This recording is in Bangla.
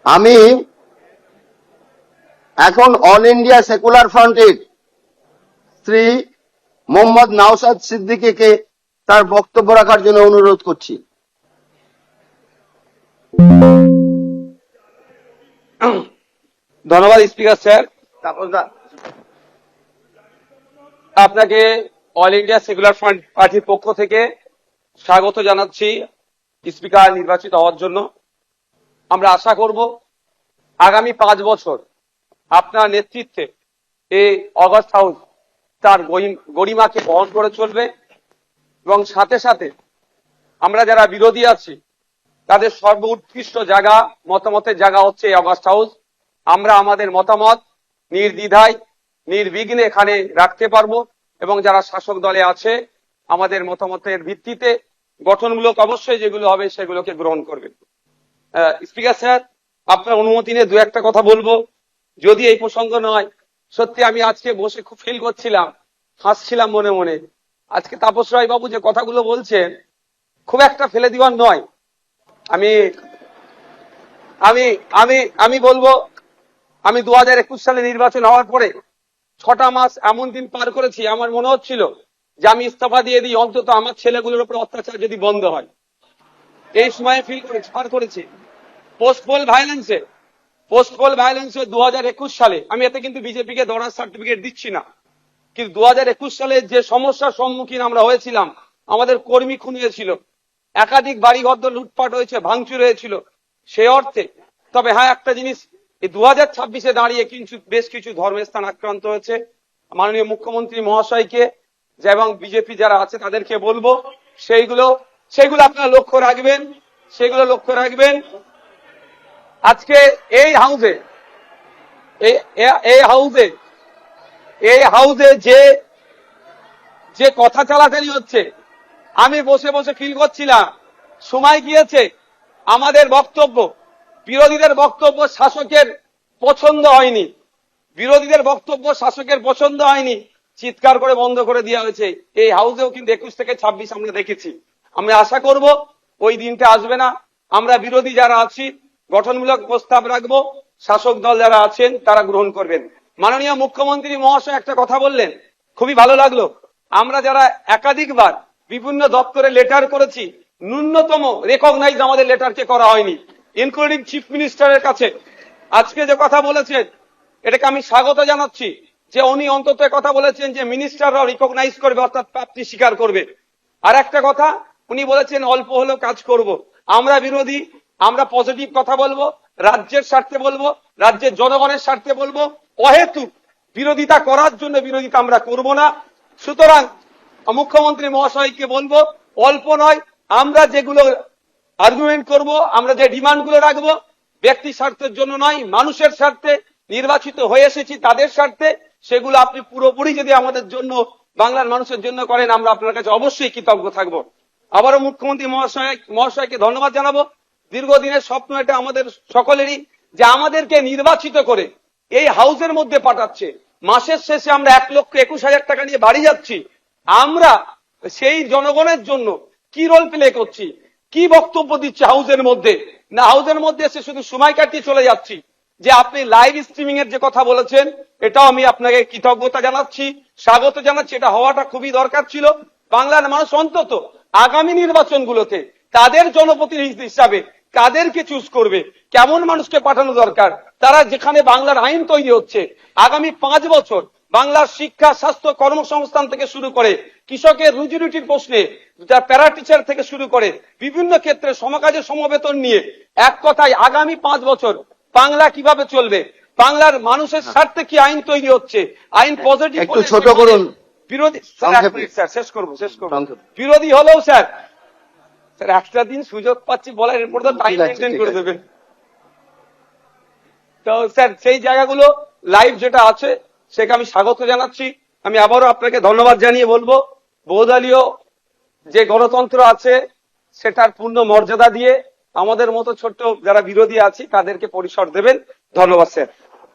আমি এখন অল ইন্ডিয়া সেকুলার ফ্রন্টের শ্রী মোহাম্মদ নওশাদ সিদ্দিকীকে তার বক্তব্য রাখার জন্য অনুরোধ করছি। ধন্যবাদ স্পিকার স্যার। আপনাকে অল ইন্ডিয়া সেকুলার ফ্রন্ট পার্টির পক্ষ থেকে স্বাগত জানাচ্ছি স্পিকার নির্বাচিত হওয়ার জন্য। আমরা আশা করব আগামী 5 বছর আপনার নেতৃত্বে এই অগাস্ট হাউস তার গরিমাকে বহন করে চলবে এবং সাথে সাথে আমরা যারা বিরোধী আছি তাদের সর্বোৎকৃষ্ট জায়গা, মতামতের জায়গা হচ্ছে এই অগাস্ট হাউস। আমরা আমাদের মতামত নির্দ্বিধায় নির্বিঘ্নে এখানে রাখতে পারবো এবং যারা শাসক দলে আছে আমাদের মতামতের ভিত্তিতে গঠনমূলক অবশ্যই যেগুলো হবে সেগুলোকে গ্রহণ করবে। স্পিকার স্যার, আপনার অনুমতি নিয়ে দু একটা কথা বলবো, যদি এই প্রসঙ্গ নয়। সত্যি আমি আজকে বসে খুব ফিল করছিলাম, হাসছিলাম মনে মনে। আজকে তাপস রায় বাবু যে কথাগুলো বলছেন খুব একটা ফেলে দিওয়ার নয়। আমি আমি আমি আমি বলবো, আমি 2021 সালে নির্বাচন হওয়ার পরে 6টা মাস এমন দিন পার করেছি, আমার মনে হচ্ছিল যে আমি ইস্তফা দিয়ে দিই, অন্তত আমার ছেলেগুলোর উপর অত্যাচার যদি বন্ধ হয়। এই সময় ফিল করেছি, পার করেছি। পোস্টপোল ভায়োলেন্সে 2021 সালে, আমি এতে কিন্তু বিজেপিকে দরার সার্টিফিকেট দিচ্ছি না, কিন্তু 2021 সালে যে সমস্যার সম্মুখীন আমরা হয়েছিলাম, আমাদের কর্মী খুন হয়েছিল, একাধিক বাড়িঘর লুটপাট হয়েছে, ভাঙচুর হয়েছিল, সে অর্থে। তবে হ্যাঁ, একটা জিনিস, এই 2026-এ দাঁড়িয়ে বেশ কিছু ধর্মের স্থান আক্রান্ত হয়েছে। মাননীয় মুখ্যমন্ত্রী মহাশয়কে এবং বিজেপি যারা আছে তাদেরকে বলবো সেইগুলো আপনারা লক্ষ্য রাখবেন। আজকে এই হাউসে যে কথা চালাচালি হচ্ছে, আমি বসে বসে ফিল করছিলাম সময় গিয়েছে আমাদের বক্তব্য, বিরোধীদের বক্তব্য শাসকের পছন্দ হয়নি, চিৎকার করে বন্ধ করে দেওয়া হয়েছে। এই হাউসেও কিন্তু 21 থেকে 26 আমরা দেখেছি। আমরা আশা করব ওই দিনটা আসবে না। আমরা বিরোধী যারা আছি গঠনমূলক প্রস্তাব রাখবো, শাসক দল যারা আছেন তারা গ্রহণ করবেন। মাননীয় মুখ্যমন্ত্রী মহাশয় একটা কথা বললেন, খুবই ভালো লাগলো। আমরা যারা একাধিকবার বিভিন্ন দপ্তরে লেটার করেছি, ন্যূনতম রেকগনাইজ আমাদের লেটারকে করা হয়নি, ইনক্লুডিং চিফ মিনিস্টারের কাছে। আজকে যে কথা বলেছেন এটাকে আমি স্বাগত জানাচ্ছি, যে উনি অন্তত কথা বলেছেন যে মিনিস্টাররাও রিকগনাইজ করবে, অর্থাৎ প্রাপ্তি স্বীকার করবে। আর একটা কথা উনি বলেছেন, অল্প হলেও কাজ করব। আমরা বিরোধী, আমরা পজিটিভ কথা বলবো, রাজ্যের স্বার্থে বলবো, রাজ্যের জনগণের স্বার্থে বলবো। অহেতুক বিরোধিতা করার জন্য বিরোধিতা আমরা করব না। সুতরাং মুখ্যমন্ত্রী মহাশয়কে বলবো, অল্প নয়, আমরা যেগুলো আর্গুমেন্ট করব, আমরা যে ডিমান্ডগুলো রাখবো, ব্যক্তি স্বার্থের জন্য নয়, মানুষের স্বার্থে, নির্বাচিত হয়ে এসেছি তাদের স্বার্থে, সেগুলো আপনি পুরোপুরি যদি আমাদের জন্য, বাংলার মানুষের জন্য করেন, আমরা আপনার কাছে অবশ্যই কৃতজ্ঞ থাকবো। আবারও মুখ্যমন্ত্রী মহাশয়কে ধন্যবাদ জানাবো। দীর্ঘদিনের স্বপ্ন এটা আমাদের সকলেরই, যে আমাদেরকে নির্বাচিত করে এই হাউসের মধ্যে পাঠাচ্ছে। মাসের শেষে আমরা 1,21,000 টাকা নিয়ে বাড়ি যাচ্ছি। আমরা সেই জনগণের জন্য কি রোল প্লে করছি, কি বক্তব্য দিচ্ছি হাউসের মধ্যে, না হাউসের মধ্যে এসে শুধু সময় কাটিয়ে চলে যাচ্ছি। যে আপনি লাইভ স্ট্রিমিং এর যে কথা বলেছেন, এটাও আমি আপনাকে কৃতজ্ঞতা জানাচ্ছি, স্বাগত জানাচ্ছি। এটা হওয়াটা খুবই দরকার ছিল। বাংলার মানুষ অন্তত আগামী নির্বাচনগুলোতে তাদের জনপ্রতিনিধি হিসাবে কাদেরকে চুজ করবে, কেমন মানুষকে পাঠানো দরকার, তারা যেখানে বাংলার আইন তৈরি হচ্ছে, আগামী 5 বছর বাংলার শিক্ষা, স্বাস্থ্য, কর্মসংস্থান থেকে শুরু করে কৃষকের রুজি রুটির প্রশ্নে, প্যারা টিচার থেকে শুরু করে বিভিন্ন ক্ষেত্রে সমকাজে সমবেতন নিয়ে, এক কথায় আগামী 5 বছর বাংলা কিভাবে চলবে, বাংলার মানুষের স্বার্থে কি আইন তৈরি হচ্ছে, আইন পজিটিভ, একটু ছোট করুন। বিরোধী স্যার শেষ করবো। বিরোধী হলেও স্যার একটা দিন সুযোগ পাচ্ছি বলার, এরপর তো টাইম মেনটেন করে দেবেন। তো স্যার সেই জায়গাগুলো লাইভ যেটা আছে সেটা আমি স্বাগত জানাচ্ছি। আমি আবারও আপনাকে ধন্যবাদ জানিয়ে বলবো, বহুদলীয় যে গণতন্ত্র আছে সেটার পূর্ণ মর্যাদা দিয়ে আমাদের মতো ছোট্ট যারা বিরোধী আছি তাদেরকে পরিসর দেবেন। ধন্যবাদ স্যার।